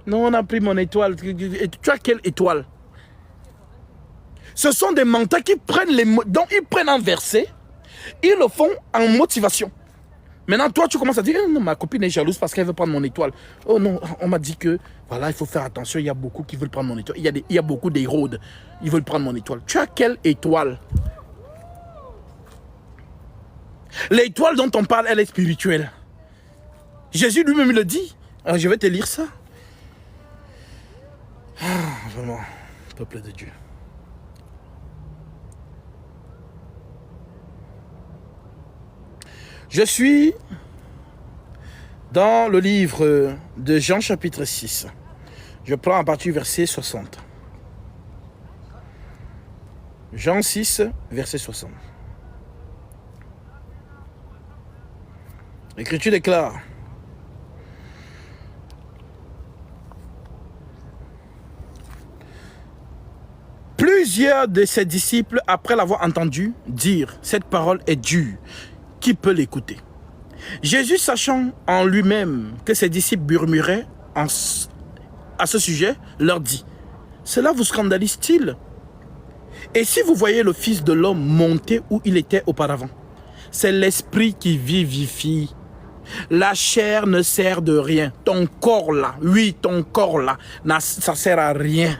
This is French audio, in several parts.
Non, on a pris mon étoile. Tu as quelle étoile? Ce sont des menteurs qui prennent les mots. Donc, ils prennent un verset, ils le font en motivation. Maintenant, toi, tu commences à dire, non, ma copine est jalouse parce qu'elle veut prendre mon étoile. Oh non, on m'a dit que, voilà, il faut faire attention, il y a beaucoup qui veulent prendre mon étoile. Il y a beaucoup d'éraudes, ils veulent prendre mon étoile. Tu as quelle étoile? L'étoile dont on parle, elle est spirituelle. Jésus lui-même le dit. Alors, je vais te lire ça. Ah, vraiment, peuple de Dieu. Je suis dans le livre de Jean chapitre 6. Je prends à partir du verset 60. Jean 6, verset 60. L'Écriture déclare: plusieurs de ses disciples, après l'avoir entendu dire, cette parole est dure, qui peut l'écouter? Jésus, sachant en lui-même que ses disciples murmuraient à ce sujet, leur dit: cela vous scandalise-t-il? Et si vous voyez le Fils de l'homme monter où il était auparavant, c'est l'esprit qui vivifie. La chair ne sert de rien. Ton corps là, oui, ton corps là, ça sert à rien.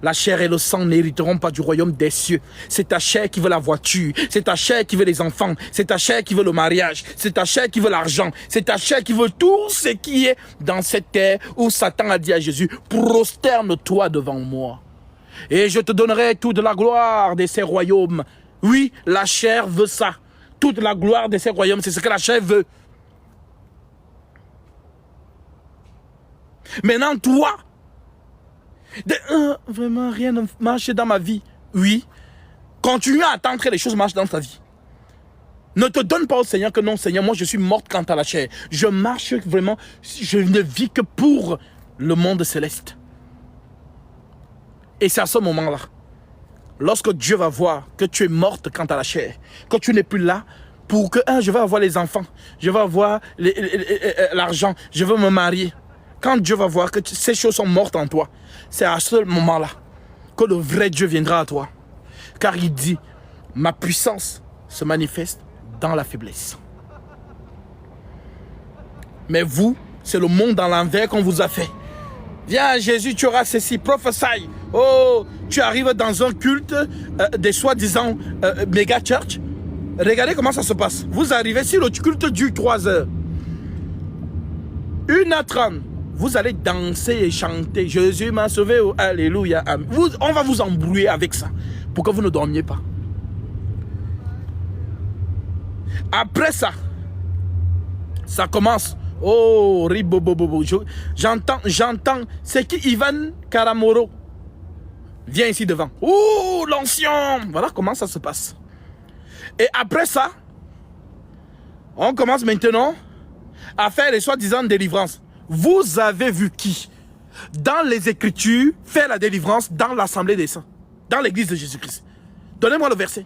La chair et le sang n'hériteront pas du royaume des cieux. C'est ta chair qui veut la voiture. C'est ta chair qui veut les enfants. C'est ta chair qui veut le mariage. C'est ta chair qui veut l'argent. C'est ta chair qui veut tout ce qui est dans cette terre où Satan a dit à Jésus: prosterne-toi devant moi. Et je te donnerai toute la gloire de ces royaumes. Oui, la chair veut ça. Toute la gloire de ces royaumes, c'est ce que la chair veut. Maintenant, toi, vraiment, rien ne marche dans ma vie. Oui, continue à attendre que les choses marchent dans ta vie. Ne te donne pas au Seigneur que non, Seigneur, moi je suis morte quant à la chair. Je marche vraiment, je ne vis que pour le monde céleste. Et c'est à ce moment-là, lorsque Dieu va voir que tu es morte quant à la chair, que tu n'es plus là pour que, je vais avoir les enfants, je vais avoir l'argent, je veux me marier. Quand Dieu va voir que ces choses sont mortes en toi, c'est à ce moment-là que le vrai Dieu viendra à toi. Car il dit: ma puissance se manifeste dans la faiblesse. Mais vous, c'est le monde dans l'envers qu'on vous a fait. Viens Jésus, tu auras ceci, prophétie. Oh, tu arrives dans un culte des soi-disant méga church. Regardez comment ça se passe. Vous arrivez, si le culte dure 3 heures, 1h30, vous allez danser et chanter. Jésus m'a sauvé, oh, alléluia, amen. On va vous embrouiller avec ça pour que vous ne dormiez pas. Après ça, ça commence. Oh, ribobobobo. J'entends, c'est qui? Ivan Karamoro. Viens ici devant. Oh, l'ancien. Voilà comment ça se passe. Et après ça, on commence maintenant à faire les soi-disant délivrances. Vous avez vu qui, dans les Écritures, faire la délivrance dans l'Assemblée des Saints, dans l'église de Jésus-Christ? Donnez-moi le verset.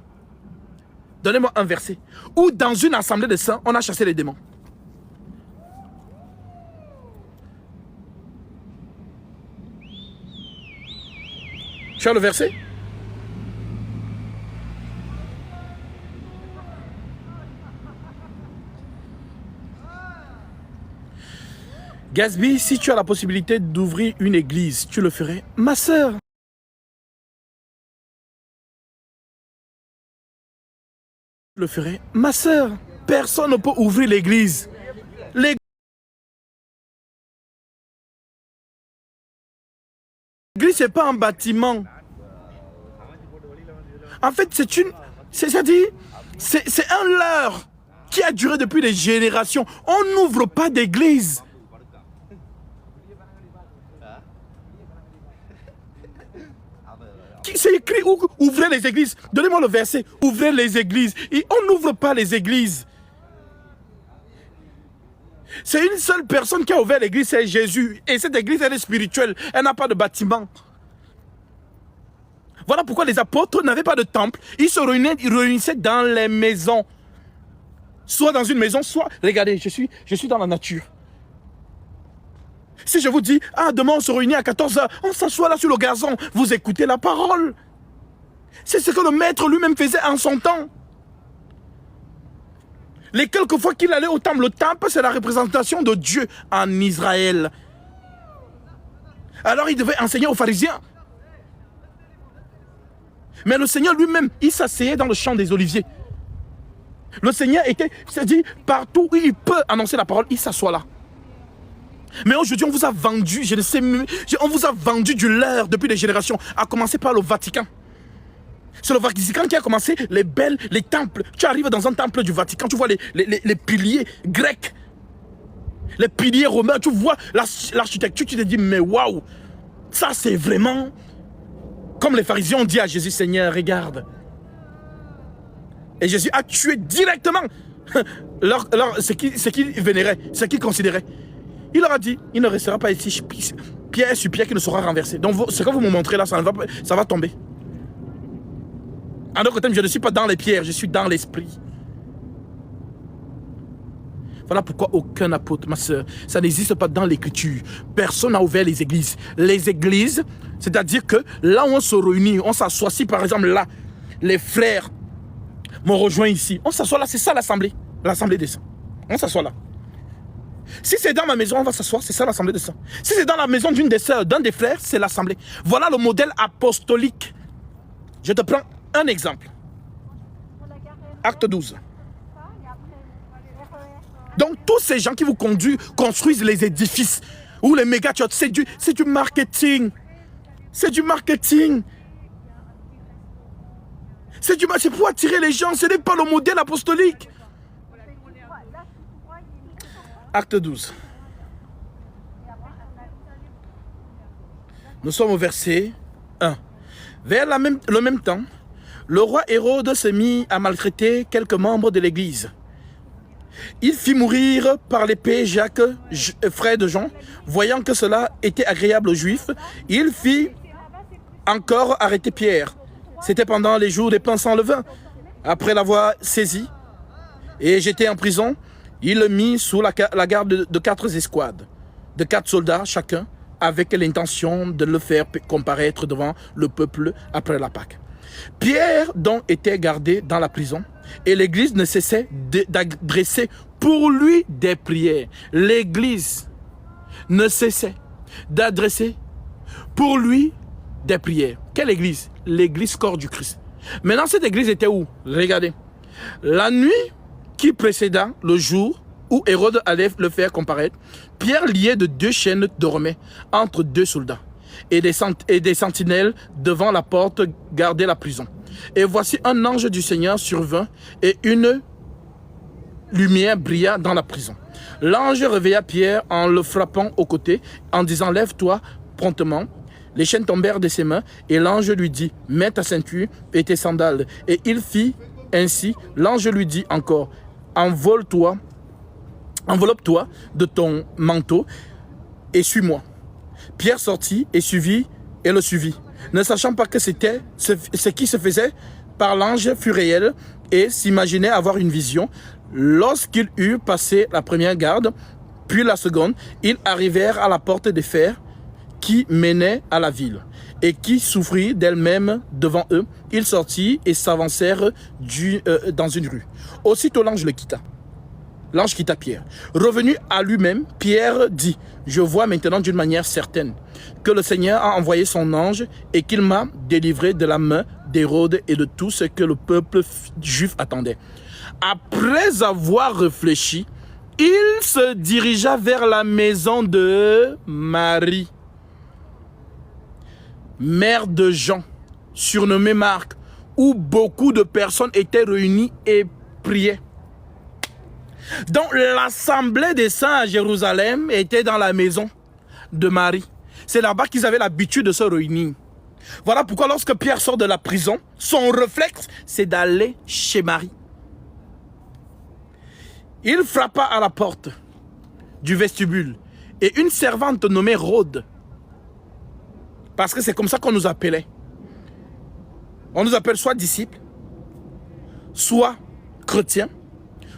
Donnez-moi un verset. Où dans une assemblée des saints, on a chassé les démons. Tu as le verset? Gatsby, si tu as la possibilité d'ouvrir une église, tu le ferais? Ma sœur, le ferais? Ma sœur, personne ne peut ouvrir l'église. L'église, c'est pas un bâtiment. En fait, c'est-à-dire, c'est un leurre qui a duré depuis des générations. On n'ouvre pas d'église. C'est écrit, ouvrez les églises. Donnez-moi le verset. Ouvrez les églises. Et on n'ouvre pas les églises. C'est une seule personne qui a ouvert l'église, c'est Jésus. Et cette église, elle est spirituelle. Elle n'a pas de bâtiment. Voilà pourquoi les apôtres n'avaient pas de temple. Ils se réunissaient dans les maisons. Soit dans une maison, soit... Regardez, je suis dans la nature. Si je vous dis, ah, demain on se réunit à 14 h, on s'assoit là sur le gazon, vous écoutez la parole. C'est ce que le maître lui-même faisait en son temps. Les quelques fois qu'il allait au temple, le temple c'est la représentation de Dieu en Israël. Alors il devait enseigner aux pharisiens. Mais le Seigneur lui-même, il s'asseyait dans le champ des oliviers. Le Seigneur était, c'est-à-dire, partout où il peut annoncer la parole, il s'assoit là. Mais aujourd'hui, on vous a vendu, je ne sais, on vous a vendu du leurre depuis des générations, à commencer par le Vatican. C'est le Vatican qui a commencé les belles, les temples. Tu arrives dans un temple du Vatican, tu vois les piliers grecs, les piliers romains, tu vois l'architecture, tu te dis, mais waouh, ça c'est vraiment... Comme les pharisiens ont dit à Jésus, Seigneur, regarde. Et Jésus a tué directement ce qu'ils vénéraient, ce qu'ils considéraient. Il leur a dit, il ne restera pas ici pierre sur pierre qui ne sera renversé. Donc ce que vous me montrez là, ça va tomber. En d'autres termes, je ne suis pas dans les pierres, je suis dans l'esprit. Voilà pourquoi aucun apôtre, ma soeur, ça n'existe pas dans l'écriture. Personne n'a ouvert les églises. Les églises, c'est-à-dire que là où on se réunit, on s'assoit, si par exemple là, les frères m'ont rejoint ici, on s'assoit là, c'est ça l'assemblée. L'assemblée des saints. On s'assoit là. Si c'est dans ma maison, on va s'asseoir, c'est ça l'assemblée des saints. Si c'est dans la maison d'une des sœurs, d'un des frères, c'est l'assemblée. Voilà le modèle apostolique. Je te prends un exemple. Acte 12. Donc tous ces gens qui vous construisent les édifices ou les méga church, c'est du marketing. C'est du marketing. C'est pour attirer les gens, ce n'est pas le modèle apostolique. Acte 12. Nous sommes au verset 1. Vers le même temps, le roi Hérode s'est mis à maltraiter quelques membres de l'église. Il fit mourir par l'épée Jacques, frère de Jean. Voyant que cela était agréable aux Juifs, il fit encore arrêter Pierre. C'était pendant les jours des pains sans levain. Après l'avoir saisi et jeté en prison, il le mit sous la garde de 4 escouades, de 4 soldats chacun, avec l'intention de le faire comparaître devant le peuple après la Pâque. Pierre donc était gardé dans la prison et l'église ne cessait d'adresser pour lui des prières. L'église ne cessait d'adresser pour lui des prières. Quelle église? L'église corps du Christ. Maintenant cette église était où? Regardez. La nuit qui précéda le jour où Hérode allait le faire comparaître, Pierre lié de 2 chaînes dormait entre 2 soldats. Et des sentinelles devant la porte gardaient la prison. Et voici un ange du Seigneur survint et une lumière brilla dans la prison. L'ange réveilla Pierre en le frappant au côté, en disant « Lève-toi promptement ». Les chaînes tombèrent de ses mains et l'ange lui dit « Mets ta ceinture et tes sandales ». Et il fit ainsi. L'ange lui dit encore « Enveloppe-toi de ton manteau et suis-moi ». Pierre sortit et le suivit, ne sachant pas que c'était ce qui se faisait par l'ange fut réel et s'imaginait avoir une vision. Lorsqu'ils eurent passé la première garde, puis la seconde, ils arrivèrent à la porte de fer qui menait à la ville et qui s'ouvrit d'elle-même devant eux. Ils sortirent et s'avancèrent dans une rue. Aussitôt l'ange le quitta. L'ange quitta Pierre. Revenu à lui-même, Pierre dit « Je vois maintenant d'une manière certaine que le Seigneur a envoyé son ange et qu'il m'a délivré de la main d'Hérode et de tout ce que le peuple juif attendait. » Après avoir réfléchi, il se dirigea vers la maison de Marie, mère de Jean, surnommée Marc, où beaucoup de personnes étaient réunies et priaient. Donc l'assemblée des saints à Jérusalem était dans la maison de Marie. C'est là-bas qu'ils avaient l'habitude de se réunir. Voilà pourquoi lorsque Pierre sort de la prison, son réflexe, c'est d'aller chez Marie. Il frappa à la porte du vestibule et une servante nommée Rhode, parce que c'est comme ça qu'on nous appelait. On nous appelle soit disciples, soit chrétiens,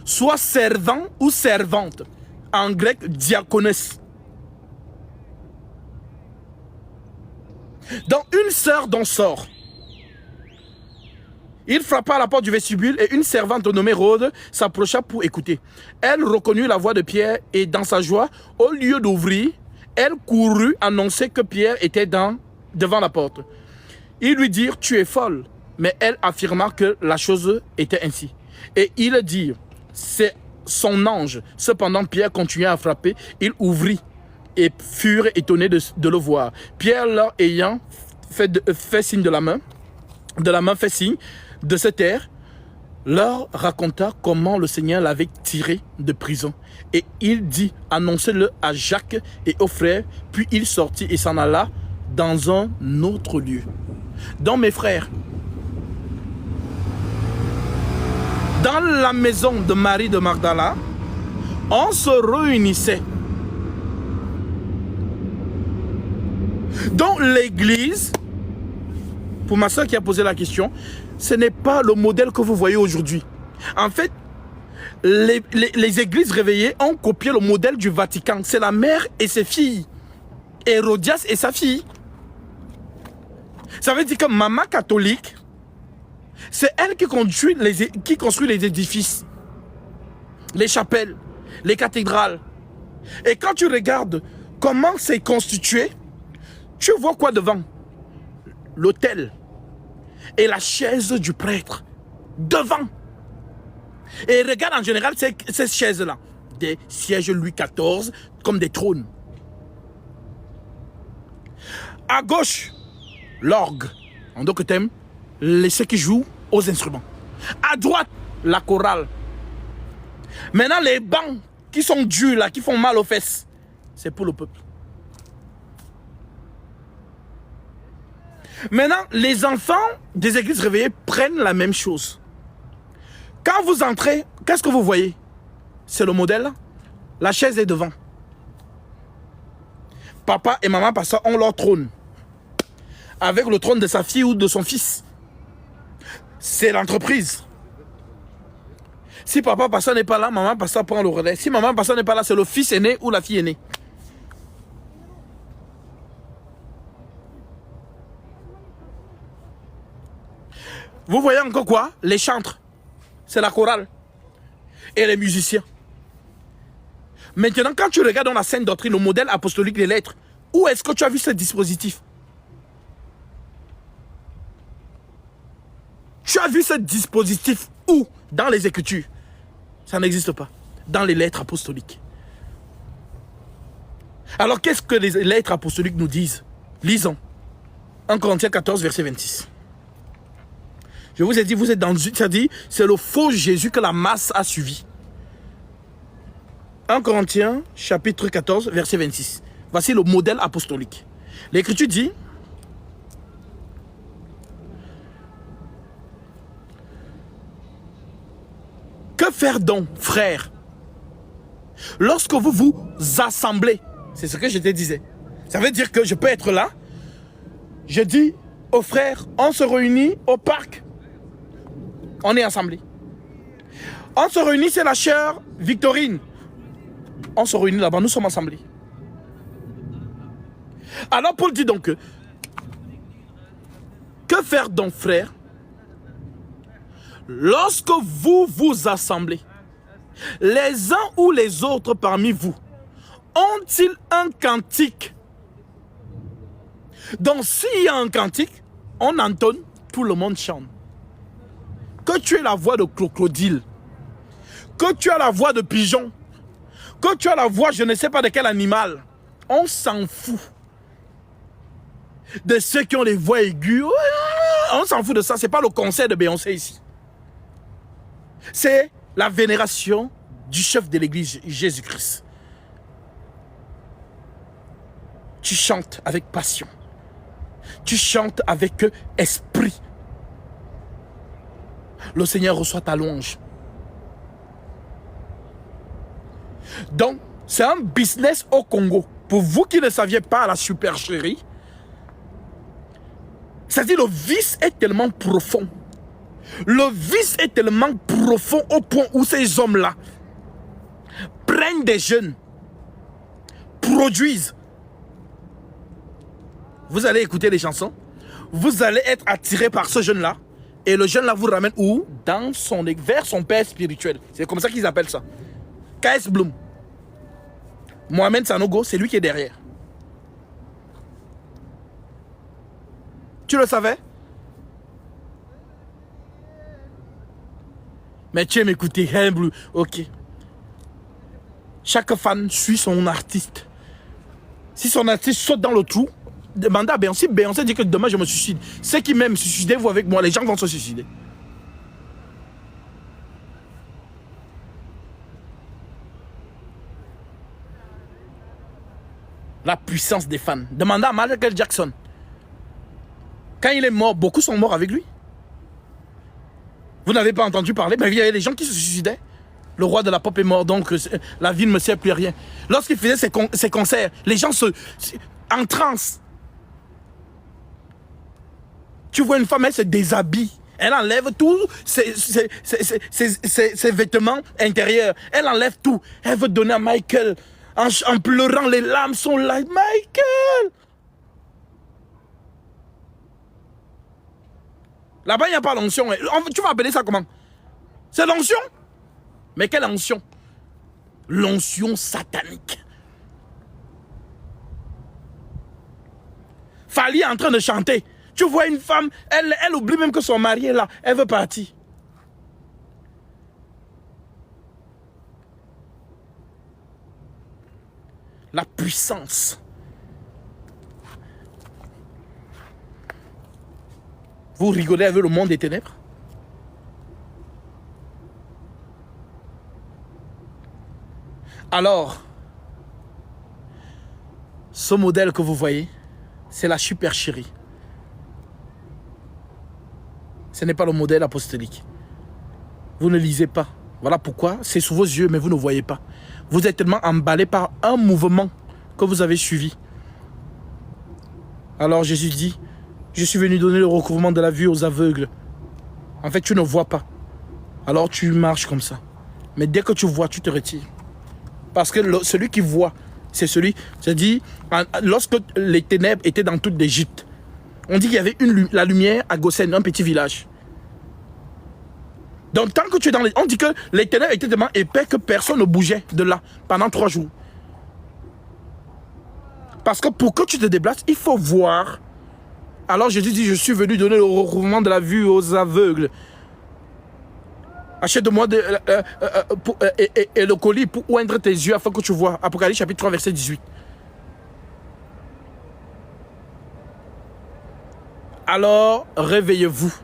soit servant ou servante. En grec, diaconesse. Donc une sœur d'en sort. Il frappa à la porte du vestibule et une servante nommée Rhode s'approcha pour écouter. Elle reconnut la voix de Pierre et dans sa joie, au lieu d'ouvrir, elle courut annoncer que Pierre était devant la porte. Ils lui dirent, tu es folle. Mais elle affirma que la chose était ainsi. Et ils dirent, c'est son ange. Cependant, Pierre continua à frapper. Il ouvrit et furent étonnés de le voir. Pierre leur ayant fait signe de la main fait signe de se taire, leur raconta comment le Seigneur l'avait tiré de prison. Et il dit, annoncez-le à Jacques et aux frères. Puis il sortit et s'en alla dans un autre lieu. Donc mes frères, dans la maison de Marie de Magdala, on se réunissait. Donc l'église, pour ma soeur qui a posé la question, ce n'est pas le modèle que vous voyez aujourd'hui. En fait, les églises réveillées ont copié le modèle du Vatican. C'est la mère et ses filles. Hérodias et sa fille. Ça veut dire que maman catholique, c'est elle qui construit les édifices, les chapelles, les cathédrales. Et quand tu regardes comment c'est constitué, tu vois quoi devant? L'autel et la chaise du prêtre. Devant. Et regarde en général ces chaises-là. Des sièges Louis XIV comme des trônes. À gauche, l'orgue. En d'autres termes, ceux qui jouent aux instruments. À droite, la chorale. Maintenant, les bancs qui sont durs là, qui font mal aux fesses, c'est pour le peuple. Maintenant, les enfants des églises réveillées prennent la même chose. Quand vous entrez, qu'est-ce que vous voyez? C'est le modèle. La chaise est devant. Papa et maman pasteur ont leur trône. Avec le trône de sa fille ou de son fils. C'est l'entreprise. Si papa pasteur n'est pas là, maman pasteur prend le relais. Si maman pasteur n'est pas là, c'est le fils aîné ou la fille aînée. Vous voyez encore quoi? Les chantres. C'est la chorale. Et les musiciens. Maintenant, quand tu regardes dans la Sainte Doctrine, le modèle apostolique des lettres, où est-ce que tu as vu ce dispositif? Tu as vu ce dispositif où? Dans les Écritures. Ça n'existe pas. Dans les lettres apostoliques. Alors, qu'est-ce que les lettres apostoliques nous disent? Lisons. 1 Corinthiens 14, verset 26. Je vous ai dit, vous êtes dans... Ça dit, c'est le faux Jésus que la masse a suivi. 1 Corinthiens, chapitre 14, verset 26. Voici le modèle apostolique. L'Écriture dit... Que faire donc, frères? Lorsque vous vous assemblez, c'est ce que je te disais. Ça veut dire que je peux être là. Je dis aux frères, on se réunit au parc. On est assemblés. On se réunit, c'est la chère Victorine. On se réunit là-bas, nous sommes assemblés. Alors Paul dit donc que faire donc, frères? Lorsque vous vous assemblez, les uns ou les autres parmi vous, ont-ils un cantique? Donc s'il y a un cantique, on entonne, tout le monde chante. Que tu aies la voix de crocodile, que tu as la voix de pigeon, que tu as la voix je ne sais pas de quel animal, on s'en fout. De ceux qui ont les voix aiguës, on s'en fout de ça, c'est pas le concert de Beyoncé ici. C'est la vénération du chef de l'église, Jésus-Christ. Tu chantes avec passion. Tu chantes avec esprit. Le Seigneur reçoit ta louange. Donc, c'est un business au Congo. Pour vous qui ne saviez pas la supercherie, c'est-à-dire le vice est tellement profond. Le vice est tellement profond au point où ces hommes-là prennent des jeunes, produisent. Vous allez écouter les chansons. Vous allez être attiré par ce jeune-là. Et le jeune-là vous ramène où? Vers son père spirituel. C'est comme ça qu'ils appellent ça. KS Bloom. Mohamed Sanogo, c'est lui qui est derrière. Tu le savais? Mais tu aimes écouter Blue. Ok. Chaque fan suit son artiste. Si son artiste saute dans le trou, demandez à Beyoncé. Beyoncé dit que demain je me suicide. Ceux qui m'aiment, suicidez-vous avec moi. Les gens vont se suicider. La puissance des fans. Demandez à Michael Jackson. Quand il est mort, beaucoup sont morts avec lui. Vous n'avez pas entendu parler, mais il y avait des gens qui se suicidaient. Le roi de la pop est mort, donc la vie ne me sert plus à rien. Lorsqu'il faisait ses concerts, les gens en transe. Tu vois une femme, elle se déshabille. Elle enlève tous ses vêtements intérieurs. Elle enlève tout. Elle veut donner à Michael. En pleurant, les larmes sont là. Michael! Là-bas, il n'y a pas l'onction. Tu vas appeler ça comment? C'est l'onction? Mais quelle onction? L'onction satanique. Fali est en train de chanter. Tu vois une femme, elle oublie même que son mari est là. Elle veut partir. La puissance. Vous rigolez avec le monde des ténèbres? Alors, ce modèle que vous voyez, c'est la supercherie. Ce n'est pas le modèle apostolique. Vous ne lisez pas. Voilà pourquoi c'est sous vos yeux, mais vous ne voyez pas. Vous êtes tellement emballé par un mouvement que vous avez suivi. Alors Jésus dit, je suis venu donner le recouvrement de la vue aux aveugles. En fait, tu ne vois pas. Alors tu marches comme ça. Mais dès que tu vois, tu te retires. Parce que celui qui voit, c'est celui... C'est-à-dire, lorsque les ténèbres étaient dans toute l'Égypte, on dit qu'il y avait la lumière à Goshen, un petit village. Donc tant que tu es dans les... On dit que les ténèbres étaient tellement épais que personne ne bougeait de là pendant 3 jours. Parce que pour que tu te déplaces, il faut voir. Alors Jésus dit, je suis venu donner le recouvrement de la vue aux aveugles. Achète-moi et le colis pour oindre tes yeux afin que tu vois. Apocalypse chapitre 3 verset 18. Alors réveillez-vous.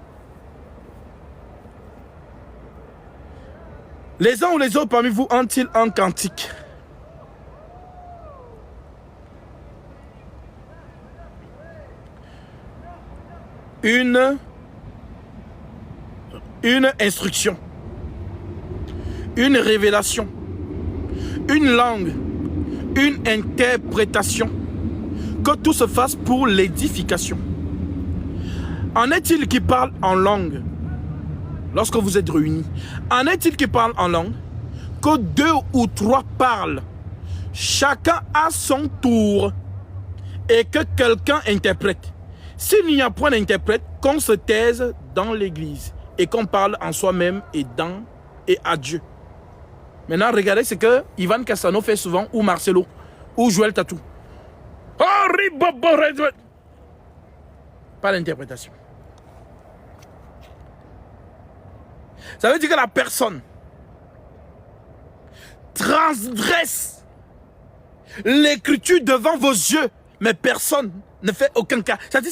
Les uns ou les autres parmi vous ont-ils un cantique? Une instruction, une révélation, une langue, une interprétation, que tout se fasse pour l'édification. En est-il qui parle en langue lorsque vous êtes réunis? En est-il qui parle en langue? Que 2 ou 3 parlent, chacun à son tour, et que quelqu'un interprète. S'il n'y a point d'interprète, qu'on se taise dans l'église et qu'on parle en soi-même et à Dieu. Maintenant, regardez ce que Ivan Cassano fait souvent, ou Marcelo, ou Joël Tatou. Pas d'interprétation. Ça veut dire que la personne transgresse l'écriture devant vos yeux, mais personne ne fait aucun cas. Ça dit,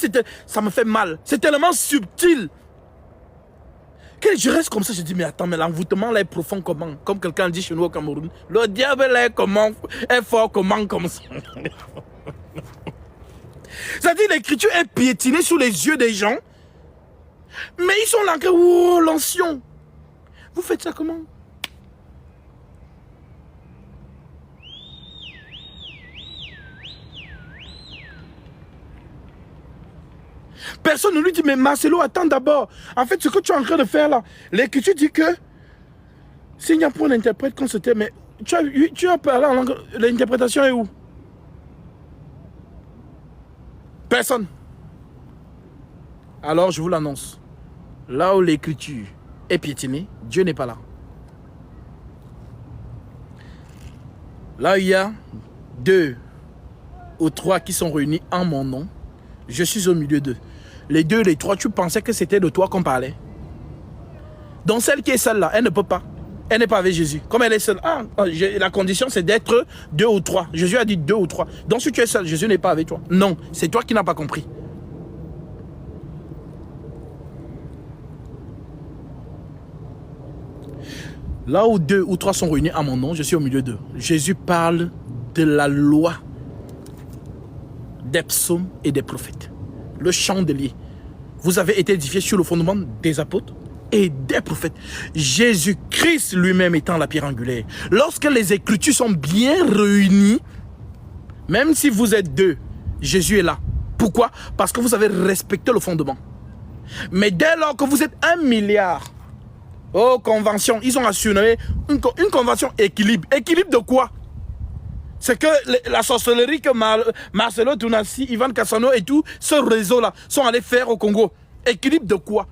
ça me fait mal. C'est tellement subtil. Que je reste comme ça, je dis, mais attends, mais l'envoûtement là est profond comment? Comme quelqu'un dit chez nous au Cameroun. Le diable là est fort comment comme ça? Ça dit, l'écriture est piétinée sous les yeux des gens. Mais ils sont là, oh, l'ancien. Vous faites ça comment? Personne ne lui dit, mais Marcelo, attends d'abord. En fait, ce que tu es en train de faire là, l'écriture dit que s'il n'y a pas d'interprète qu'on se tait, mais tu as parlé en langue, l'interprétation est où? Personne. Alors je vous l'annonce. Là où l'écriture est piétinée, Dieu n'est pas là. Là où il y a 2 ou 3 qui sont réunis en mon nom, je suis au milieu d'eux. Les 2, les 3, tu pensais que c'était de toi qu'on parlait. Donc celle qui est seule là, elle ne peut pas. Elle n'est pas avec Jésus. Comme elle est seule, la condition c'est d'être 2 ou 3. Jésus a dit 2 ou 3. Donc si tu es seul, Jésus n'est pas avec toi. Non, c'est toi qui n'as pas compris. Là où 2 ou 3 sont réunis à mon nom, je suis au milieu d'eux. Jésus parle de la loi des psaumes et des prophètes. Le chandelier. Vous avez été édifiés sur le fondement des apôtres et des prophètes. Jésus-Christ lui-même étant la pierre angulaire. Lorsque les écritures sont bien réunies, même si vous êtes 2, Jésus est là. Pourquoi? Parce que vous avez respecté le fondement. Mais dès lors que vous êtes 1 milliard, oh, convention, ils ont assuré une convention équilibre. Équilibre de quoi? C'est que la sorcellerie que Marcelo Tounassi, Ivan Cassano et tout, ce réseau-là, sont allés faire au Congo. Équilibre de quoi?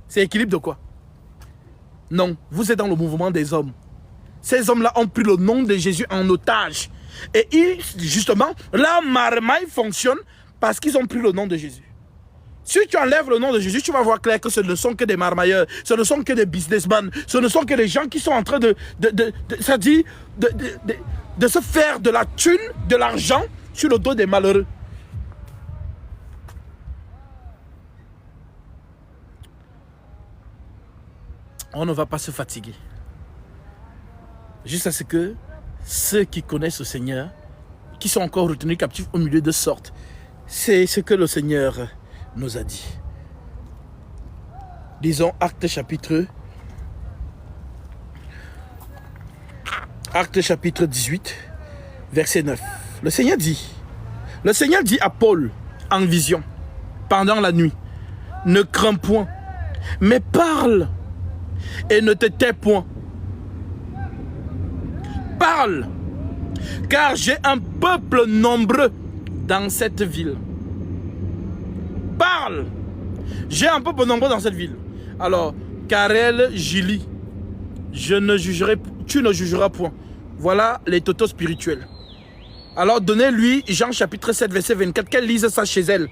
C'est équilibre de quoi? Non, vous êtes dans le mouvement des hommes. Ces hommes-là ont pris le nom de Jésus en otage. Et justement, la marmaille fonctionne parce qu'ils ont pris le nom de Jésus. Si tu enlèves le nom de Jésus, tu vas voir clair que ce ne sont que des marmailleurs, ce ne sont que des businessmen, ce ne sont que des gens qui sont en train de se faire de la thune, de l'argent sur le dos des malheureux. On ne va pas se fatiguer. Juste à ce que ceux qui connaissent le Seigneur, qui sont encore retenus captifs au milieu de sorte, c'est ce que le Seigneur nous a dit. Disons Actes chapitre 18, verset 9. Le Seigneur dit à Paul en vision, pendant la nuit, ne crains point, mais parle et ne te tais point. Parle, car j'ai un peuple nombreux dans cette ville. Parle, j'ai un peuple nombreux dans cette ville. Alors, Karel Gili, tu ne jugeras point. Voilà les totos spirituels. Alors, donnez-lui Jean chapitre 7, verset 24, qu'elle lise ça chez elle.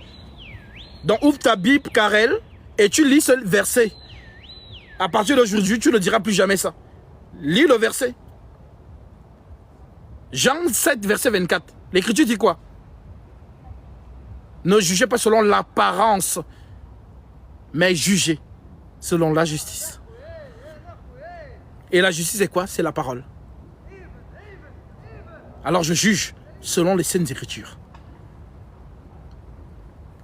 Donc, ouvre ta Bible, Karel, et tu lis ce verset. À partir d'aujourd'hui, tu ne diras plus jamais ça. Lis le verset. Jean 7, verset 24. L'écriture dit quoi? Ne jugez pas selon l'apparence, mais jugez selon la justice. Et la justice, c'est quoi? C'est la parole. Alors je juge selon les saintes écritures.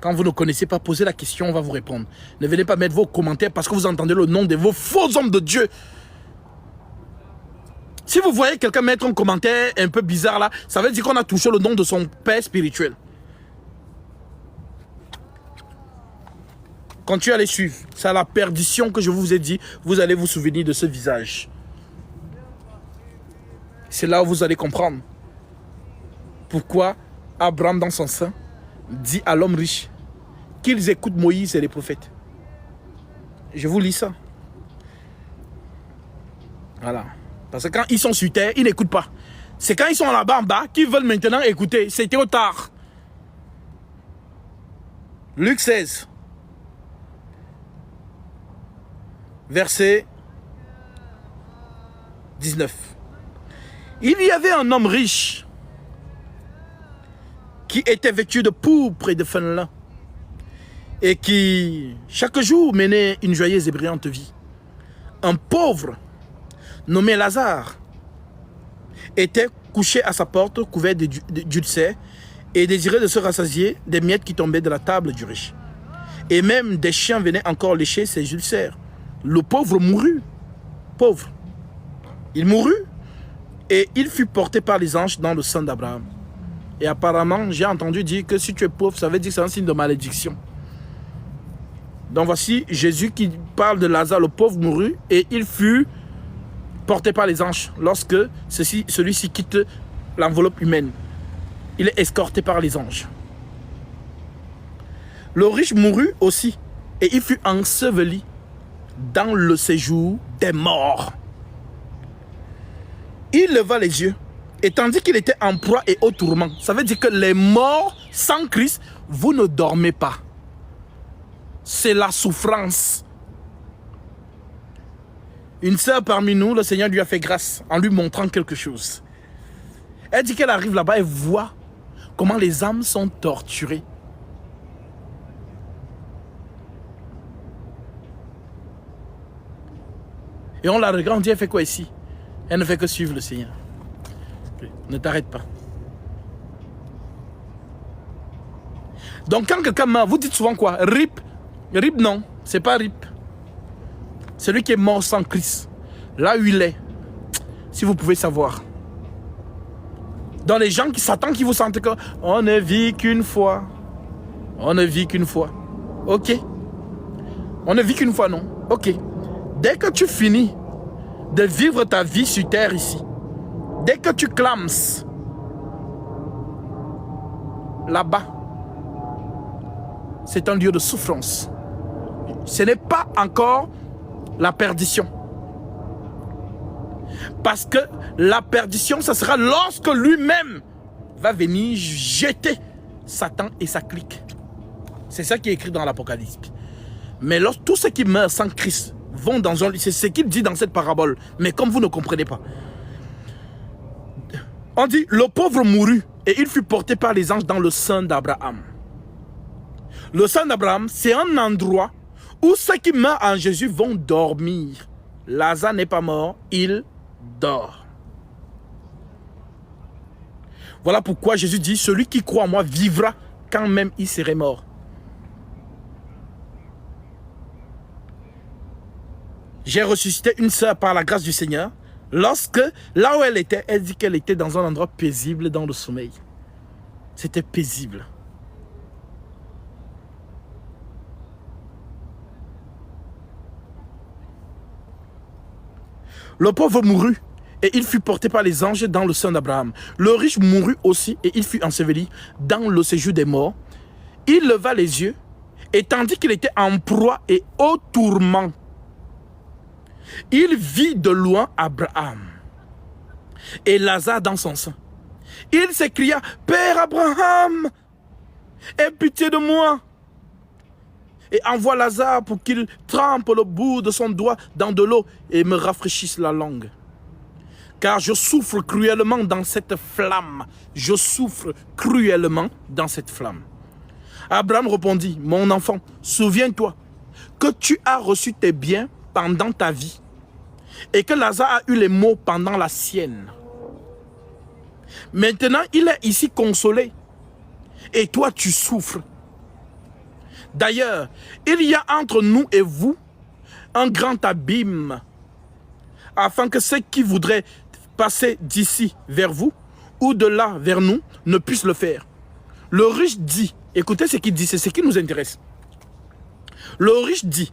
Quand vous ne connaissez pas, posez la question, on va vous répondre. Ne venez pas mettre vos commentaires parce que vous entendez le nom de vos faux hommes de Dieu. Si vous voyez quelqu'un mettre un commentaire un peu bizarre là, ça veut dire qu'on a touché le nom de son père spirituel. Continuez à les suivre. C'est à la perdition que je vous ai dit, vous allez vous souvenir de ce visage. C'est là où vous allez comprendre pourquoi Abraham dans son sein dit à l'homme riche qu'ils écoutent Moïse et les prophètes. Je vous lis ça. Voilà. Parce que quand ils sont sur terre, ils n'écoutent pas. C'est quand ils sont là-bas en bas qu'ils veulent maintenant écouter. C'est trop tard. Luc 16. Verset 19. Il y avait un homme riche qui était vêtu de pourpre et de fin lin et qui chaque jour menait une joyeuse et brillante vie. Un pauvre nommé Lazare était couché à sa porte couvert d'ulcères et désirait de se rassasier des miettes qui tombaient de la table du riche. Et même des chiens venaient encore lécher ses ulcères. Le pauvre mourut. Pauvre. Il mourut et il fut porté par les anges dans le sein d'Abraham. Et apparemment, j'ai entendu dire que si tu es pauvre, ça veut dire que c'est un signe de malédiction. Donc voici Jésus qui parle de Lazare, le pauvre mourut et il fut porté par les anges lorsque celui-ci quitte l'enveloppe humaine. Il est escorté par les anges. Le riche mourut aussi, et il fut enseveli dans le séjour des morts. Il leva les yeux, et tandis qu'il était en proie et au tourment, ça veut dire que les morts sans Christ, vous ne dormez pas. C'est la souffrance. Une sœur parmi nous, le Seigneur lui a fait grâce en lui montrant quelque chose. Elle dit qu'elle arrive là-bas et voit comment les âmes sont torturées. Et on la regarde, on dit, elle fait quoi ici? Elle ne fait que suivre le Seigneur. Ne t'arrête pas. Donc quand quelqu'un meurt, vous dites souvent quoi? RIP. RIP non, c'est pas RIP. Celui qui est mort sans Christ, là où il est, si vous pouvez savoir. Dans les gens qui s'attendent, qui vous sentent que on ne vit qu'une fois. On ne vit qu'une fois. Ok. On ne vit qu'une fois, non. Ok. Dès que tu finis de vivre ta vie sur terre ici, dès que tu clames là-bas, c'est un lieu de souffrance. Ce n'est pas encore la perdition. Parce que la perdition, ce sera lorsque lui-même va venir jeter Satan et sa clique. C'est ça qui est écrit dans l'Apocalypse. Mais lorsque tous ceux qui meurent sans Christ vont dans un lieu, c'est ce qu'il dit dans cette parabole. Mais comme vous ne comprenez pas, on dit, le pauvre mourut et il fut porté par les anges dans le sein d'Abraham. Le sein d'Abraham, c'est un endroit où ceux qui meurent en Jésus vont dormir. Lazare n'est pas mort, il dort. Voilà pourquoi Jésus dit, celui qui croit en moi vivra quand même il serait mort. J'ai ressuscité une sœur par la grâce du Seigneur. Lorsque, là où elle était, elle dit qu'elle était dans un endroit paisible dans le sommeil. C'était paisible. Le pauvre mourut et il fut porté par les anges dans le sein d'Abraham. Le riche mourut aussi et il fut enseveli dans le séjour des morts. Il leva les yeux et tandis qu'il était en proie et au tourment, il vit de loin Abraham et Lazare dans son sein. Il s'écria, Père Abraham, aie pitié de moi et envoie Lazare pour qu'il trempe le bout de son doigt dans de l'eau et me rafraîchisse la langue. Car je souffre cruellement dans cette flamme. Je souffre cruellement dans cette flamme. Abraham répondit, mon enfant, souviens-toi que tu as reçu tes biens pendant ta vie et que Lazare a eu les maux pendant la sienne. Maintenant, il est ici consolé et toi tu souffres. D'ailleurs, il y a entre nous et vous un grand abîme, afin que ceux qui voudraient passer d'ici vers vous ou de là vers nous ne puissent le faire. Le riche dit, écoutez ce qu'il dit, c'est ce qui nous intéresse. Le riche dit,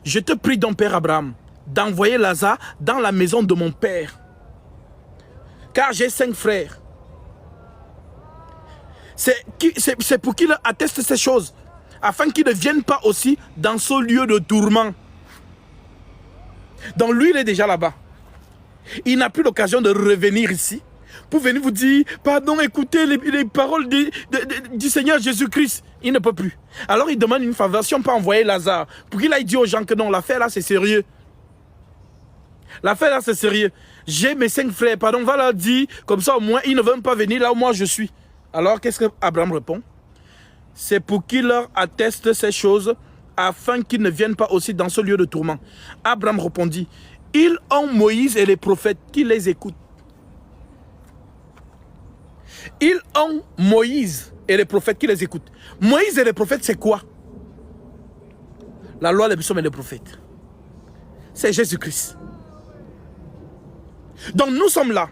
je te prie donc, Père Abraham, d'envoyer Lazare dans la maison de mon père, car j'ai 5 frères. C'est pour qu'il atteste ces choses, afin qu'ils ne viennent pas aussi dans ce lieu de tourment. Donc lui, il est déjà là-bas. Il n'a plus l'occasion de revenir ici pour venir vous dire, pardon, écoutez les paroles du Seigneur Jésus-Christ. Il ne peut plus. Alors il demande une faveur, si on peut envoyer Lazare, pour qu'il aille dire aux gens que non, l'affaire là c'est sérieux. L'affaire là c'est sérieux. J'ai mes 5 frères, pardon, va leur dire, comme ça au moins ils ne veulent pas venir là où moi je suis. Alors qu'est-ce que Abraham répond? C'est pour qu'il leur atteste ces choses, afin qu'ils ne viennent pas aussi dans ce lieu de tourment. Abraham répondit, ils ont Moïse et les prophètes qui les écoutent. Ils ont Moïse et les prophètes qui les écoutent. Moïse et les prophètes, c'est quoi? La loi, les psaumes et les prophètes. C'est Jésus-Christ. Donc nous sommes là.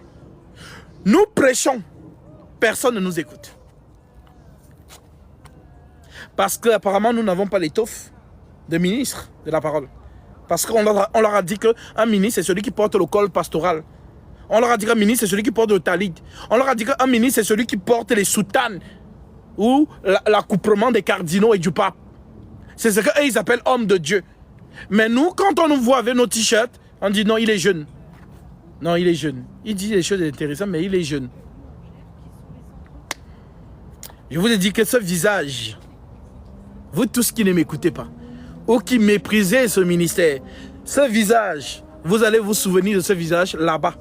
Nous prêchons. Personne ne nous écoute. Parce qu'apparemment, nous n'avons pas l'étoffe de ministre de la parole. Parce qu'on leur a dit qu'un ministre, c'est celui qui porte le col pastoral. On leur a dit qu'un ministre, c'est celui qui porte le talit. On leur a dit qu'un ministre, c'est celui qui porte les soutanes ou l'accouprement des cardinaux et du pape. C'est ce qu'ils appellent homme de Dieu. Mais nous, quand on nous voit avec nos t-shirts, on dit non, il est jeune. Non, il est jeune. Il dit des choses intéressantes, mais il est jeune. Je vous ai dit que ce visage, vous tous qui ne m'écoutez pas, ou qui méprisez ce ministère, ce visage, vous allez vous souvenir de ce visage là-bas.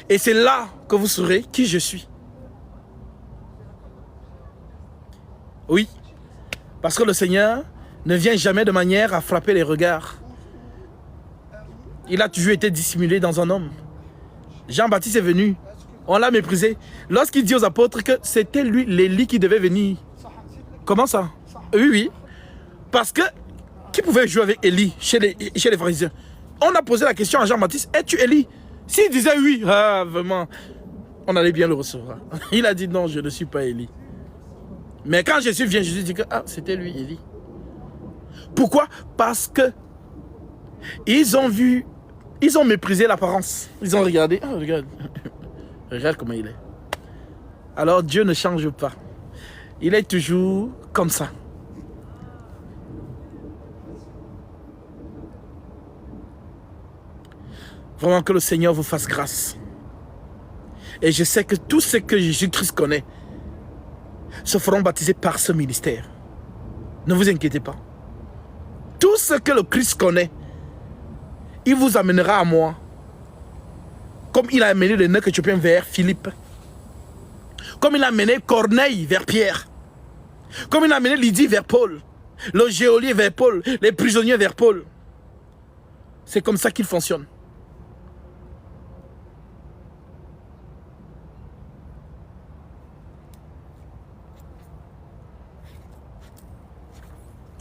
Et c'est là que vous saurez qui je suis. Oui, parce que le Seigneur ne vient jamais de manière à frapper les regards. Il a toujours été dissimulé dans un homme. Jean-Baptiste est venu, on l'a méprisé. Lorsqu'il dit aux apôtres que c'était lui, l'Élie, qui devait venir. Comment ça? Oui, oui. Parce que, qui pouvait jouer avec Élie chez les pharisiens? On a posé la question à Jean-Baptiste, es-tu Élie? S'il disait oui, ah, vraiment, on allait bien le recevoir. Il a dit non, je ne suis pas Élie. Mais quand Jésus vient, Jésus dit que ah, c'était lui, Élie. Pourquoi? Parce que ils ont méprisé l'apparence. Ils ont regardé, ah, regarde, regarde comment il est. Alors Dieu ne change pas. Il est toujours comme ça. Vraiment que le Seigneur vous fasse grâce. Et je sais que tous ceux que Jésus-Christ connaît se feront baptiser par ce ministère. Ne vous inquiétez pas. Tout ce que le Christ connaît, il vous amènera à moi. Comme il a amené le nœud éthiopien vers Philippe. Comme il a amené Corneille vers Pierre. Comme il a amené Lydie vers Paul. Le geôlier vers Paul. Les prisonniers vers Paul. C'est comme ça qu'il fonctionne.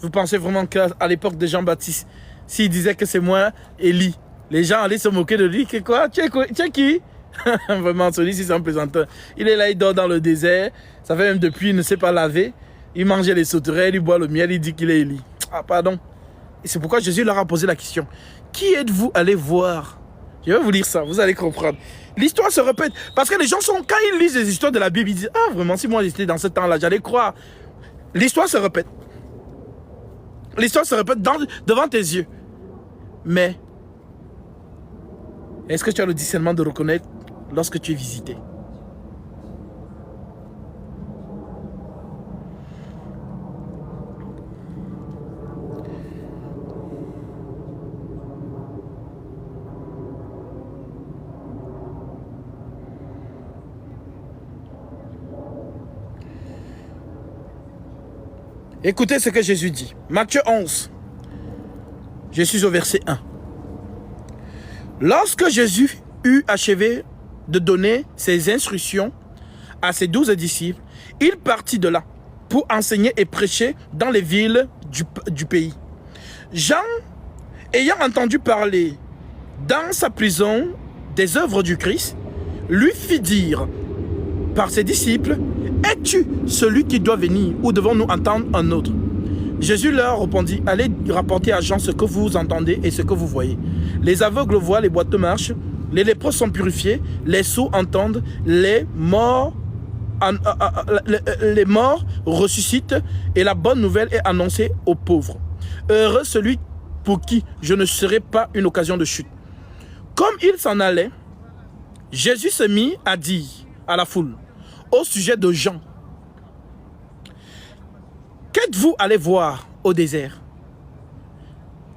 Vous pensez vraiment qu'à l'époque de Jean-Baptiste, s'il disait que c'est moi, Élie, les gens allaient se moquer de lui? Que quoi? Tu es qui? Vraiment, celui-ci c'est un plaisanteur. Il est là, il dort dans le désert. Ça fait même depuis, il ne sait pas laver. Il mangeait les sauterelles, il boit le miel, il dit qu'il est Élie. Ah, pardon. Et c'est pourquoi Jésus leur a posé la question. Qui êtes-vous allé voir? Je vais vous lire ça, vous allez comprendre. L'histoire se répète. Parce que les gens sont, quand ils lisent les histoires de la Bible, ils disent, ah vraiment, si moi j'étais dans ce temps-là, j'allais croire. L'histoire se répète. L'histoire se répète devant tes yeux. Mais, est-ce que tu as le discernement de reconnaître lorsque tu es visité? Écoutez ce que Jésus dit. Matthieu 11. Je suis au verset 1. Lorsque Jésus eut achevé de donner ses instructions à ses 12 disciples, il partit de là pour enseigner et prêcher dans les villes du pays. Jean, ayant entendu parler dans sa prison des œuvres du Christ, lui fit dire par ses disciples, « Es-tu celui qui doit venir ou devons-nous entendre un autre ?» Jésus leur répondit, « Allez rapporter à Jean ce que vous entendez et ce que vous voyez. Les aveugles voient, les boiteux marchent, les lépreux sont purifiés, les sourds entendent, les morts ressuscitent et la bonne nouvelle est annoncée aux pauvres. Heureux celui pour qui je ne serai pas une occasion de chute. » Comme il s'en allait, Jésus se mit à dire à la foule au sujet de Jean, « Qu'êtes-vous allé voir au désert ?»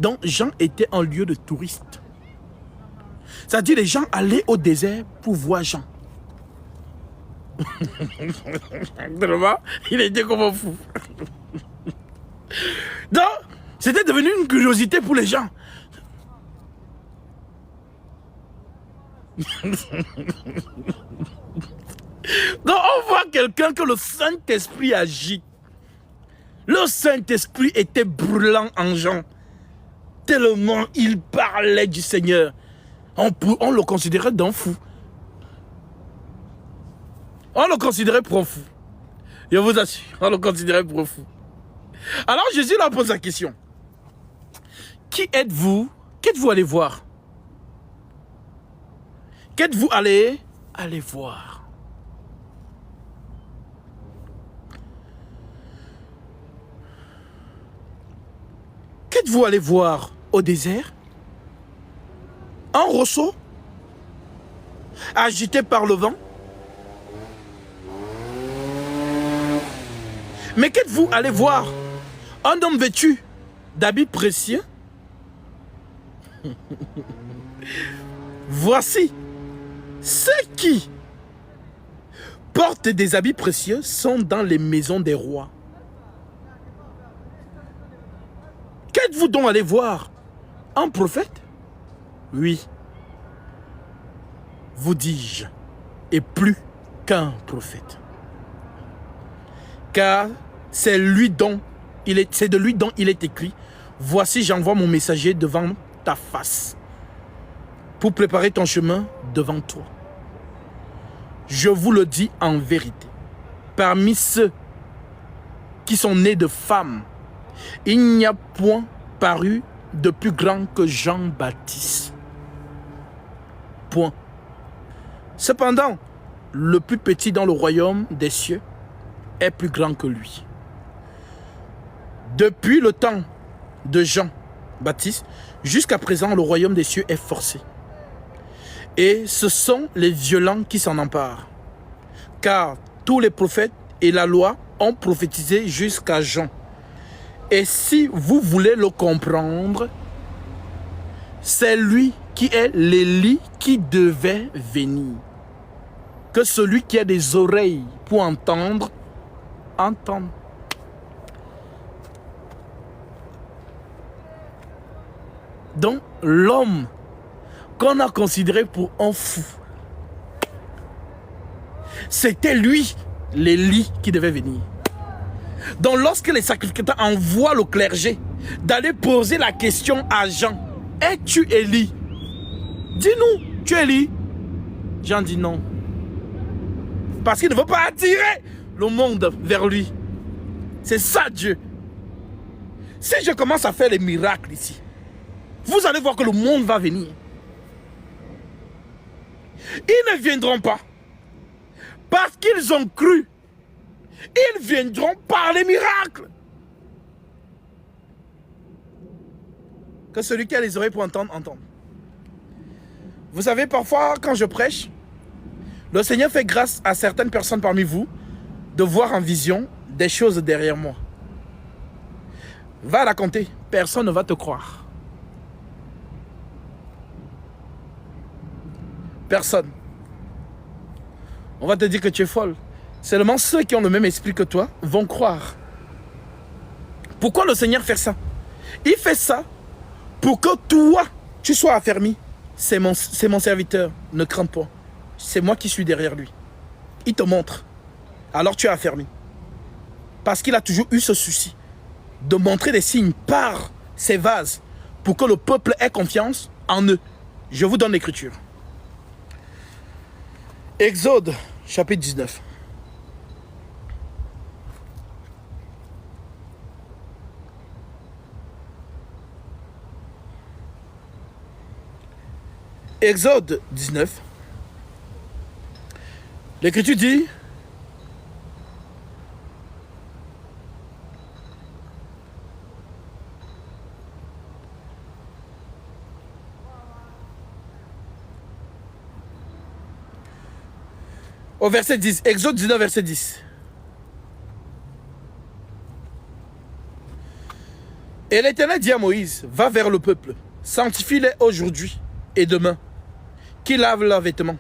Donc Jean était un lieu de touristes. C'est-à-dire les gens allaient au désert pour voir Jean. Il était comme un fou. Donc, c'était devenu une curiosité pour les gens. Donc on voit quelqu'un que le Saint-Esprit agit. Le Saint-Esprit était brûlant en Jean. Tellement il parlait du Seigneur. On le considérait d'un fou. On le considérait pour un fou. Je vous assure, on le considérait pour un fou. Alors Jésus leur pose la question. Qui êtes-vous? Qu'êtes-vous allé voir? Qu'êtes-vous allé voir? qu'êtes-vous allé voir au désert? Un ressaut agité par le vent? Mais qu'êtes-vous allé voir? Un homme vêtu d'habits précieux? Voici, ceux qui portent des habits précieux sont dans les maisons des rois. Qu'êtes-vous donc allé voir? Un prophète? Oui, vous dis-je, et plus qu'un prophète. Car c'est de lui dont il est écrit, voici j'envoie mon messager devant ta face, pour préparer ton chemin devant toi. Je vous le dis en vérité, parmi ceux qui sont nés de femmes, il n'y a point paru de plus grand que Jean-Baptiste. Point. Cependant, le plus petit dans le royaume des cieux est plus grand que lui. Depuis le temps de Jean-Baptiste, jusqu'à présent, le royaume des cieux est forcé. Et ce sont les violents qui s'en emparent. Car tous les prophètes et la loi ont prophétisé jusqu'à Jean. Et si vous voulez le comprendre, c'est lui qui est l'Élie qui devait venir. Que celui qui a des oreilles pour entendre, entende. Donc, l'homme qu'on a considéré pour un fou, c'était lui, l'Élie, qui devait venir. Donc, lorsque les sacrificateurs envoient le clergé d'aller poser la question à Jean, es-tu Élie? Dis-nous, tu es Élie? Jean dit non. Parce qu'il ne veut pas attirer le monde vers lui. C'est ça Dieu. Si je commence à faire les miracles ici, vous allez voir que le monde va venir. Ils ne viendront pas parce qu'ils ont cru. Ils viendront par les miracles. Que celui qui a les oreilles pour entendre, entende. Vous savez, parfois, quand je prêche, le Seigneur fait grâce à certaines personnes parmi vous de voir en vision des choses derrière moi. Va raconter, personne ne va te croire. Personne. On va te dire que tu es folle. Seulement ceux qui ont le même esprit que toi vont croire. Pourquoi le Seigneur fait ça? Il fait ça pour que toi, tu sois affermi. C'est mon serviteur, ne crains pas. C'est moi qui suis derrière lui. Il te montre. Alors tu es affermi. Parce qu'il a toujours eu ce souci de montrer des signes par ses vases pour que le peuple ait confiance en eux. Je vous donne l'écriture. Exode, chapitre 19. Exode 19. L'Écriture dit, au verset 10, Exode 19, verset 10. Et l'Éternel dit à Moïse, va vers le peuple, sanctifie-les aujourd'hui et demain, qu'ils lavent leurs vêtements,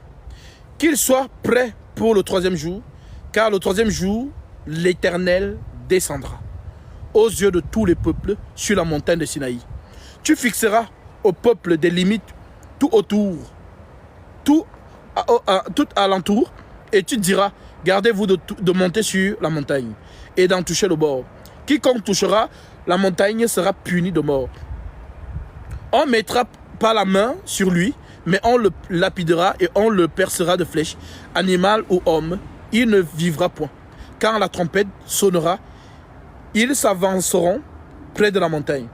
qu'ils soient prêts pour le troisième jour, car le troisième jour, l'Éternel descendra aux yeux de tous les peuples sur la montagne de Sinaï. Tu fixeras au peuple des limites tout autour, tout alentour, et tu diras, gardez-vous de monter sur la montagne et d'en toucher le bord. Quiconque touchera la montagne sera puni de mort. On ne mettra pas la main sur lui, mais on le lapidera et on le percera de flèches. Animal ou homme, il ne vivra point. Quand la trompette sonnera, ils s'avanceront près de la montagne.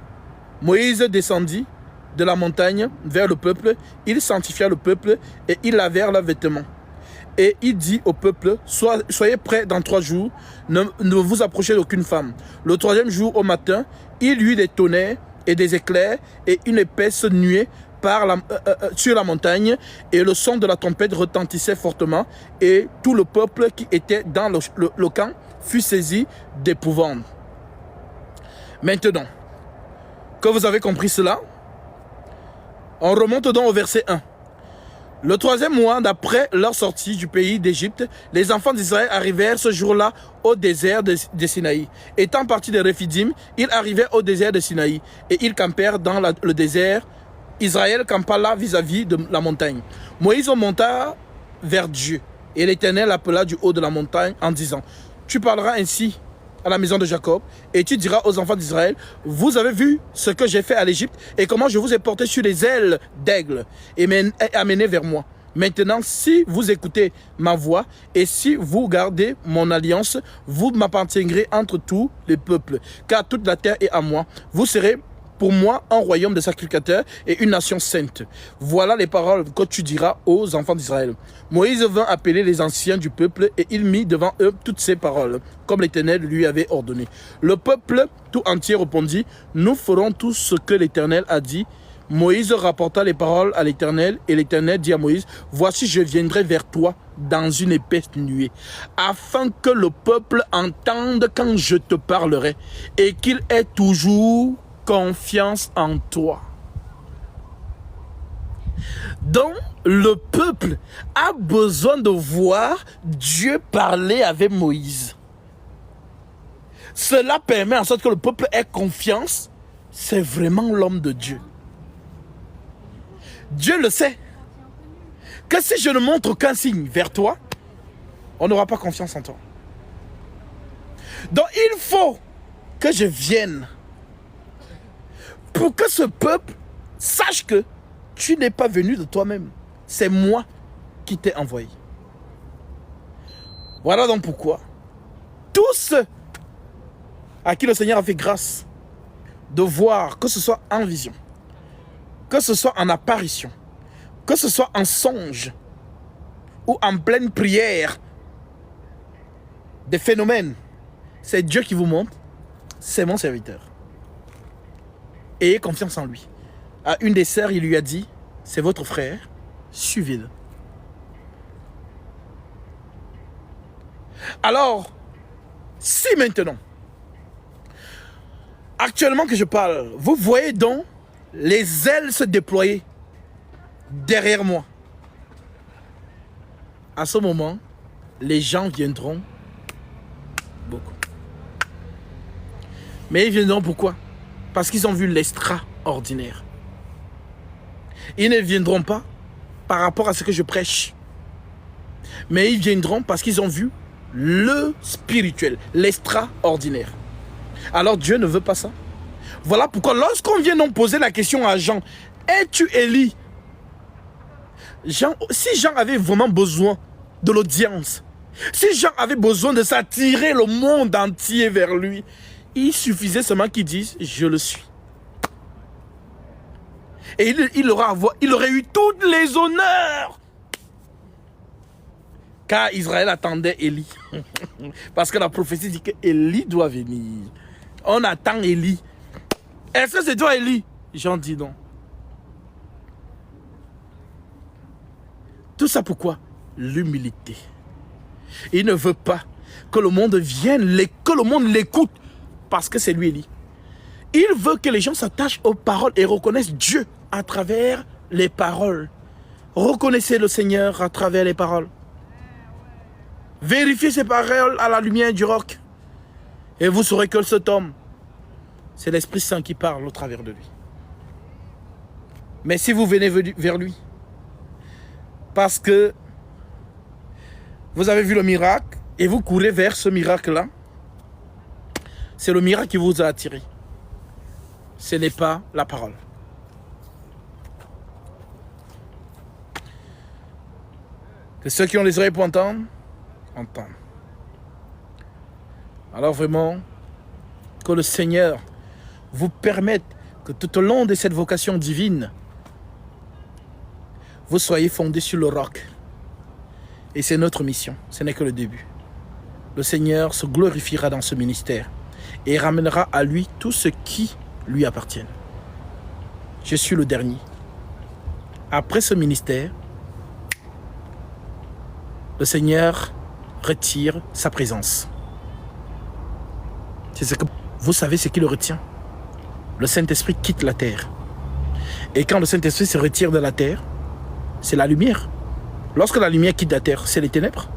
Moïse descendit de la montagne vers le peuple, il sanctifia le peuple et ils lavèrent leurs vêtements. Et il dit au peuple, soyez prêts dans 3 jours, ne vous approchez d'aucune femme. Le troisième jour au matin, il y eut des tonnerres et des éclairs et une épaisse nuée sur la montagne, et le son de la trompette retentissait fortement, et tout le peuple qui était dans le camp fut saisi d'épouvante. Maintenant que vous avez compris cela, on remonte donc au verset 1. Le 3e mois d'après leur sortie du pays d'Égypte, les enfants d'Israël arrivèrent ce jour-là au désert de Sinaï. Étant partis de Réphidim, ils arrivèrent au désert de Sinaï et ils campèrent dans le désert. Israël campa là vis-à-vis de la montagne. Moïse monta vers Dieu et l'Éternel appela du haut de la montagne en disant: tu parleras ainsi à la maison de Jacob et tu diras aux enfants d'Israël: vous avez vu ce que j'ai fait à l'Égypte et comment je vous ai porté sur les ailes d'aigle et amené vers moi. Maintenant, si vous écoutez ma voix et si vous gardez mon alliance, vous m'appartiendrez entre tous les peuples, car toute la terre est à moi. Vous serez pour moi un royaume de sacrificateurs et une nation sainte. Voilà les paroles que tu diras aux enfants d'Israël. Moïse vint appeler les anciens du peuple et il mit devant eux toutes ces paroles, comme l'Éternel lui avait ordonné. Le peuple tout entier répondit: nous ferons tout ce que l'Éternel a dit. Moïse rapporta les paroles à l'Éternel et l'Éternel dit à Moïse: voici, je viendrai vers toi dans une épaisse nuée, afin que le peuple entende quand je te parlerai et qu'il ait toujours confiance en toi. Donc, le peuple a besoin de voir Dieu parler avec Moïse. Cela permet en sorte que le peuple ait confiance. C'est vraiment l'homme de Dieu. Dieu le sait. Que si je ne montre aucun signe vers toi, on n'aura pas confiance en toi. Donc, il faut que je vienne pour que ce peuple sache que tu n'es pas venu de toi-même. C'est moi qui t'ai envoyé. Voilà donc pourquoi tous ceux à qui le Seigneur a fait grâce de voir, que ce soit en vision, que ce soit en apparition, que ce soit en songe ou en pleine prière, des phénomènes, c'est Dieu qui vous montre, c'est mon serviteur. Ayez confiance en lui. À une des sœurs, il lui a dit: c'est votre frère, suivez-le. Alors, si maintenant, actuellement que je parle, vous voyez donc les ailes se déployer derrière moi, à ce moment, les gens viendront beaucoup. Mais ils viendront pourquoi? Parce qu'ils ont vu l'extraordinaire. Ils ne viendront pas par rapport à ce que je prêche, mais ils viendront parce qu'ils ont vu le spirituel, l'extraordinaire. Alors Dieu ne veut pas ça. Voilà pourquoi lorsqu'on vient donc poser la question à Jean: es-tu Élie? Si Jean avait vraiment besoin de l'audience, si Jean avait besoin de s'attirer le monde entier vers lui, il suffisait seulement qu'il dise: je le suis. Et il aurait eu tous les honneurs. Car Israël attendait Élie. Parce que la prophétie dit que Élie doit venir. On attend Élie. Est-ce que c'est toi, Élie? Jean dit non. Tout ça pourquoi? L'humilité. Il ne veut pas que le monde vienne, que le monde l'écoute, parce que c'est lui, Élie. Il veut que les gens s'attachent aux paroles et reconnaissent Dieu à travers les paroles. Reconnaissez le Seigneur à travers les paroles. Vérifiez ces paroles à la lumière du roc. Et vous saurez que cet homme, c'est l'Esprit Saint qui parle au travers de lui. Mais si vous venez vers lui, parce que vous avez vu le miracle et vous courez vers ce miracle-là, c'est le miracle qui vous a attiré. Ce n'est pas la parole. Que ceux qui ont les oreilles pour entendre, entendent. Alors vraiment, que le Seigneur vous permette que tout au long de cette vocation divine, vous soyez fondés sur le roc. Et c'est notre mission, ce n'est que le début. Le Seigneur se glorifiera dans ce ministère et ramènera à lui tout ce qui lui appartient. je suis le dernier. Après ce ministère, le Seigneur retire sa présence. C'est ce que vous savez ce qui le retient. Le Saint-Esprit quitte la terre. Et quand le Saint-Esprit se retire de la terre, c'est la lumière. Lorsque la lumière quitte la terre, c'est les ténèbres.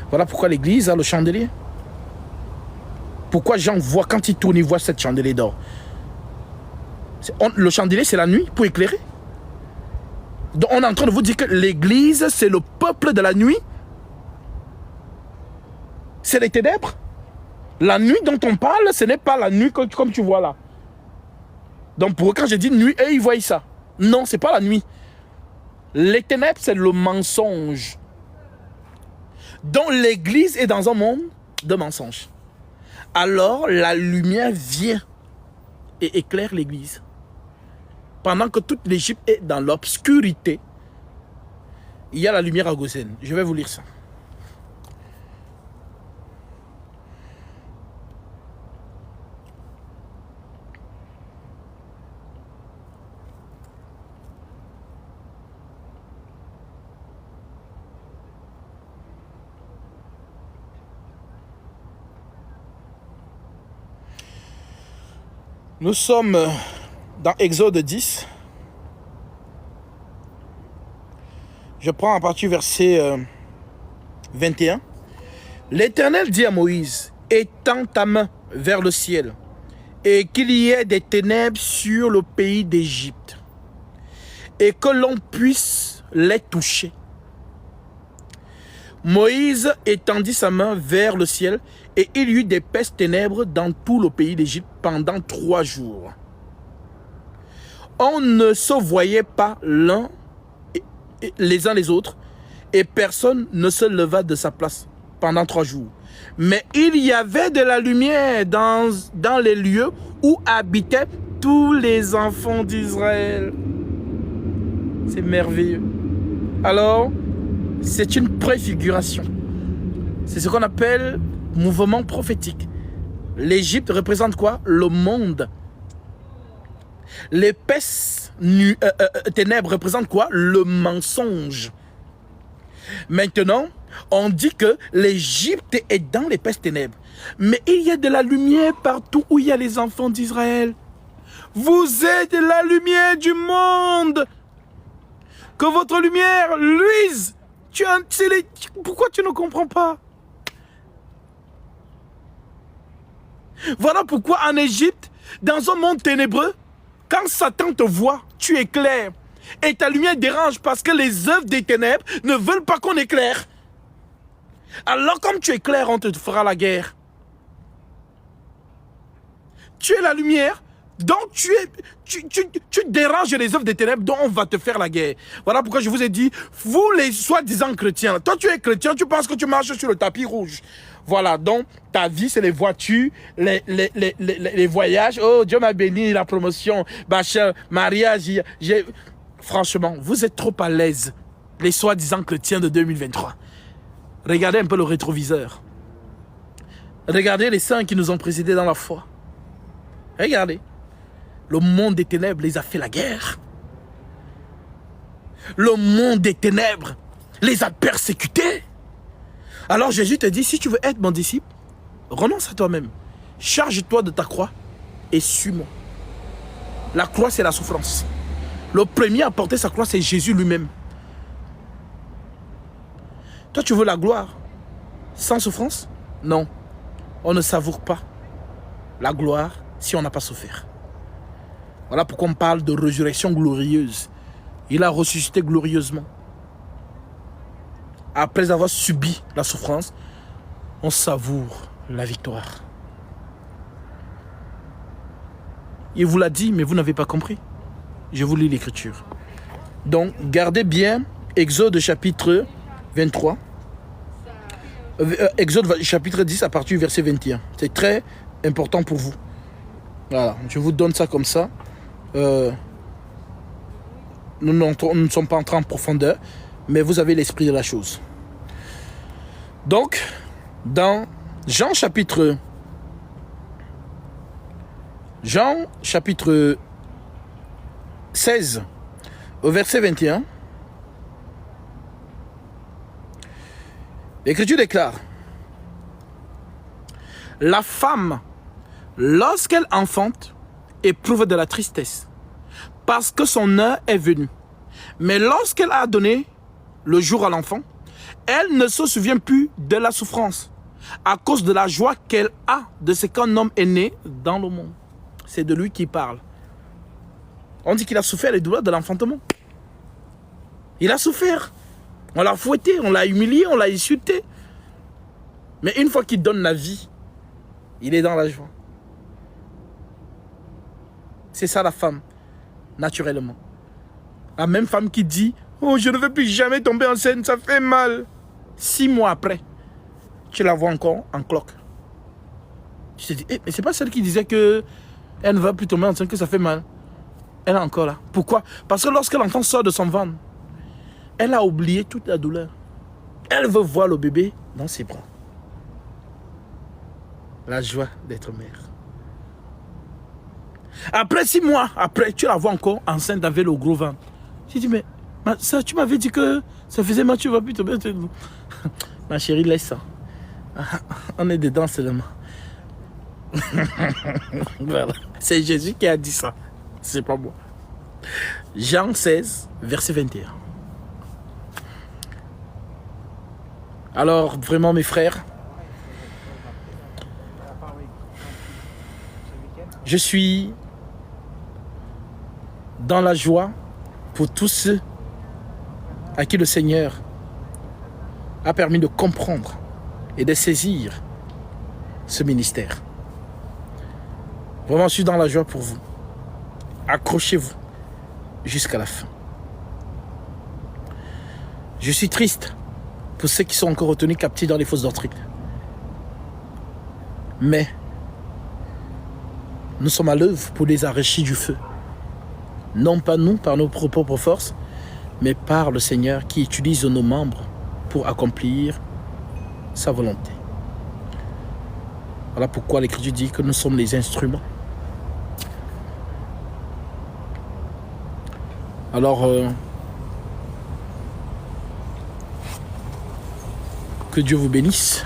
Voilà pourquoi l'église a le chandelier. Pourquoi Jean voit, quand il tourne, il voit cette chandelier d'or. Le chandelier, c'est la nuit pour éclairer. Donc on est en train de vous dire que l'église, c'est le peuple de la nuit. C'est les ténèbres. La nuit dont on parle, ce n'est pas la nuit comme tu vois là. Donc pour eux, quand je dis nuit, eux, ils voient ça. Non, ce n'est pas la nuit. Les ténèbres, c'est le mensonge. Donc l'église est dans un monde de mensonges. Alors la lumière vient et éclaire l'église. Pendant que toute l'Égypte est dans l'obscurité, il y a la lumière à Goshen. Je vais vous lire ça. Nous sommes dans Exode 10. Je prends à partir du verset 21. L'Éternel dit à Moïse, étends ta main vers le ciel et qu'il y ait des ténèbres sur le pays d'Égypte et que l'on puisse les toucher. Moïse étendit sa main vers le ciel et il y eut d'épaisses ténèbres dans tout le pays d'Égypte pendant 3 jours. On ne se voyait pas les uns les autres et personne ne se leva de sa place pendant 3 jours. Mais il y avait de la lumière dans les lieux où habitaient tous les enfants d'Israël. C'est merveilleux. Alors, c'est une préfiguration. C'est ce qu'on appelle mouvement prophétique. L'Égypte représente quoi? Le monde. L'épaisse ténèbres représente quoi? Le mensonge. Maintenant, on dit que l'Égypte est dans l'épaisse ténèbres. Mais il y a de la lumière partout où il y a les enfants d'Israël. Vous êtes la lumière du monde. Que votre lumière luise. Pourquoi tu ne comprends pas? Voilà pourquoi en Égypte, dans un monde ténébreux, quand Satan te voit, tu éclaires. Et ta lumière dérange parce que les œuvres des ténèbres ne veulent pas qu'on éclaire. Alors comme tu éclaires, on te fera la guerre. Tu es la lumière, donc tu déranges les œuvres des ténèbres, donc on va te faire la guerre. Voilà pourquoi je vous ai dit, vous les soi-disant chrétiens, toi tu es chrétien, tu penses que tu marches sur le tapis rouge. Voilà, donc ta vie c'est les voitures, les voyages. Oh, Dieu m'a béni, la promotion, machin, mariage. Franchement, vous êtes trop à l'aise, les soi-disant chrétiens de 2023. Regardez un peu le rétroviseur. Regardez les saints qui nous ont précédés dans la foi. Regardez. Le monde des ténèbres les a fait la guerre. Le monde des ténèbres les a persécutés. Alors Jésus te dit, si tu veux être mon disciple, renonce à toi-même. Charge-toi de ta croix et suis-moi. La croix, c'est la souffrance. Le premier à porter sa croix, c'est Jésus lui-même. Toi, tu veux la gloire sans souffrance? Non. On ne savoure pas la gloire si on n'a pas souffert. Voilà pourquoi on parle de résurrection glorieuse. Il a ressuscité glorieusement. Après avoir subi la souffrance, on savoure la victoire. Il vous l'a dit, mais vous n'avez pas compris. Je vous lis l'écriture. Donc, gardez bien Exode chapitre 23. Exode chapitre 10 à partir du verset 21. C'est très important pour vous. Voilà, je vous donne ça comme ça. Nous ne sommes pas entrés en profondeur, mais vous avez l'esprit de la chose. Donc, dans Jean chapitre Jean chapitre 16 au verset 21. L'Écriture déclare: la femme, lorsqu'elle enfante, éprouve de la tristesse, parce que son heure est venue. Mais lorsqu'elle a donné le jour à l'enfant, elle ne se souvient plus de la souffrance, à cause de la joie qu'elle a de ce qu'un homme est né dans le monde. C'est de lui qui parle. On dit qu'il a souffert les douleurs de l'enfantement. Il a souffert. On l'a fouetté, on l'a humilié, on l'a insulté. Mais une fois qu'il donne la vie, il est dans la joie. C'est ça la femme, naturellement. La même femme qui dit: oh, je ne veux plus jamais tomber enceinte, ça fait mal. 6 mois après, tu la vois encore en cloque. Tu te dis: mais c'est pas celle qui disait que elle ne va plus tomber enceinte, que ça fait mal. Elle est encore là. Pourquoi? Parce que lorsque l'enfant sort de son ventre, elle a oublié toute la douleur. Elle veut voir le bébé dans ses bras. La joie d'être mère. Après 6 mois, après, tu la vois encore enceinte avec le gros ventre. Tu dis: mais ça, tu m'avais dit que ça faisait mal, tu vas plus tomber. Ma chérie, laisse ça. On est dedans seulement. Voilà. C'est Jésus qui a dit ça. C'est pas moi. Jean 16, verset 21. Alors, vraiment, mes frères, je suis dans la joie pour tous ceux à qui le Seigneur a permis de comprendre et de saisir ce ministère. Vraiment, je suis dans la joie pour vous. Accrochez-vous jusqu'à la fin. Je suis triste pour ceux qui sont encore retenus captifs dans les fausses doctrines. Mais nous sommes à l'œuvre pour les arracher du feu. Non pas nous, par nos propres forces, mais par le Seigneur qui utilise nos membres pour accomplir sa volonté. Voilà pourquoi l'Écriture dit que nous sommes les instruments. Alors, que Dieu vous bénisse.